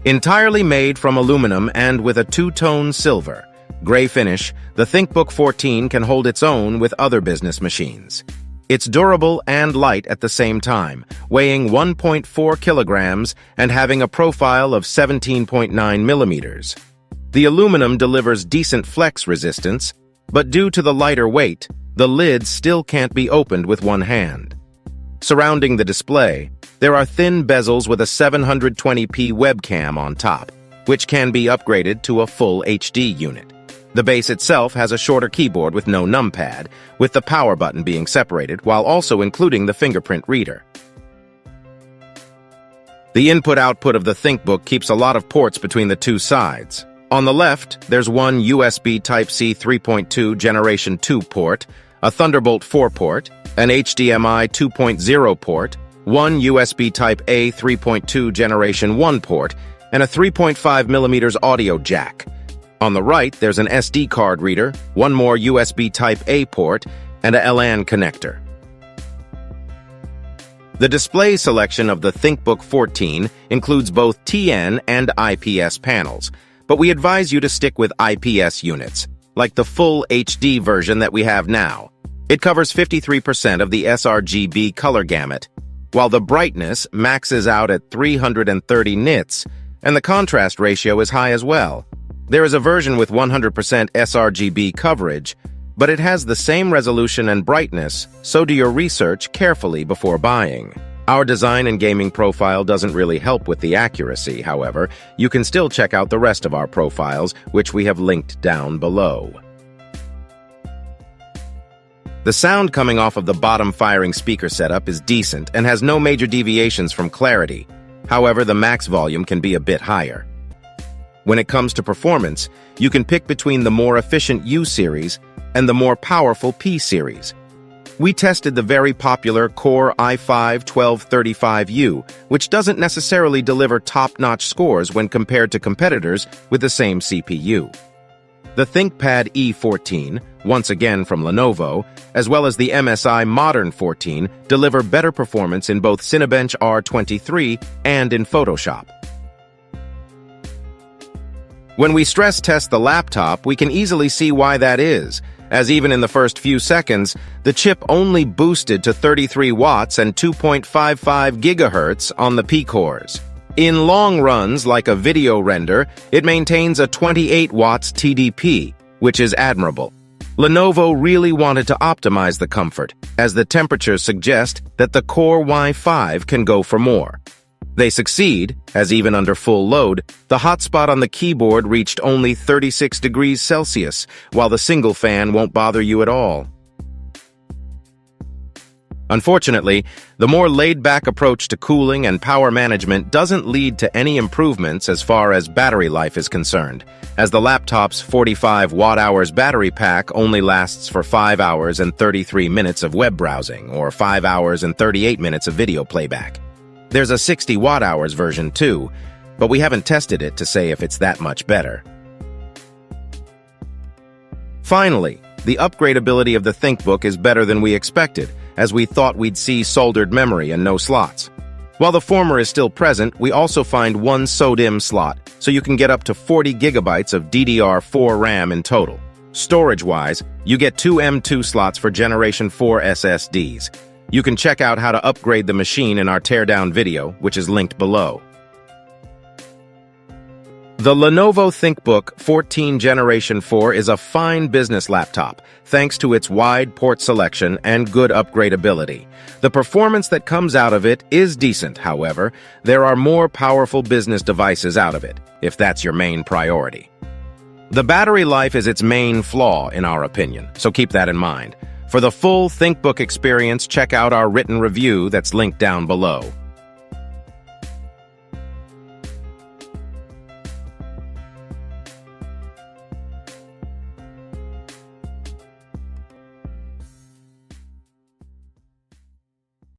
Entirely made from aluminum and with a two-tone silver, gray finish, the ThinkBook 14 can hold its own with other business machines. It's durable and light at the same time, weighing 1.4 kilograms and having a profile of 17.9 millimeters. The aluminum delivers decent flex resistance, but due to the lighter weight, the lid still can't be opened with one hand. Surrounding the display, there are thin bezels with a 720p webcam on top, which can be upgraded to a full HD unit. The base itself has a shorter keyboard with no numpad, with the power button being separated while also including the fingerprint reader. The input-output of the ThinkBook keeps a lot of ports between the two sides. On the left, there's one USB Type-C 3.2 Generation 2 port, a Thunderbolt 4 port, an HDMI 2.0 port, one USB Type-A 3.2 Generation 1 port, and a 3.5mm audio jack. On the right, there's an SD card reader, one more USB Type-A port, and a LAN connector. The display selection of the ThinkBook 14 includes both TN and IPS panels, but we advise you to stick with IPS units, like the full HD version that we have now. It covers 53% of the sRGB color gamut, while the brightness maxes out at 330 nits, and the contrast ratio is high as well. There is a version with 100% sRGB coverage, but it has the same resolution and brightness, so do your research carefully before buying. Our design and gaming profile doesn't really help with the accuracy, however. You can still check out the rest of our profiles, which we have linked down below. The sound coming off of the bottom-firing speaker setup is decent and has no major deviations from clarity. However, the max volume can be a bit higher. When it comes to performance, you can pick between the more efficient U series and the more powerful P series. We tested the very popular Core i5-1235U, which doesn't necessarily deliver top-notch scores when compared to competitors with the same CPU. The ThinkPad E14, once again from Lenovo, as well as the MSI Modern 14, deliver better performance in both Cinebench R23 and in Photoshop. When we stress test the laptop, we can easily see why that is, as even in the first few seconds, the chip only boosted to 33 watts and 2.55 gigahertz on the P cores. In long runs, like a video render, it maintains a 28 watts TDP, which is admirable. Lenovo really wanted to optimize the comfort, as the temperatures suggest that the Core i5 can go for more. They succeed, as even under full load, the hotspot on the keyboard reached only 36 degrees Celsius, while the single fan won't bother you at all. Unfortunately, the more laid-back approach to cooling and power management doesn't lead to any improvements as far as battery life is concerned, as the laptop's 45 watt-hours battery pack only lasts for 5 hours and 33 minutes of web browsing, or 5 hours and 38 minutes of video playback. There's a 60 watt-hours version too, but we haven't tested it to say if it's that much better. Finally, the upgradability of the ThinkBook is better than we expected, as we thought we'd see soldered memory and no slots. While the former is still present, we also find one SODIMM slot, so you can get up to 40 gigabytes of DDR4 RAM in total. Storage-wise, you get two M2 slots for Generation 4 SSDs. You can check out how to upgrade the machine in our teardown video, which is linked below. The Lenovo ThinkBook 14 Generation 4 is a fine business laptop, thanks to its wide port selection and good upgradability. The performance that comes out of it is decent, however. There are more powerful business devices out of it, if that's your main priority. The battery life is its main flaw, in our opinion, so keep that in mind. For the full ThinkBook experience, check out our written review that's linked down below.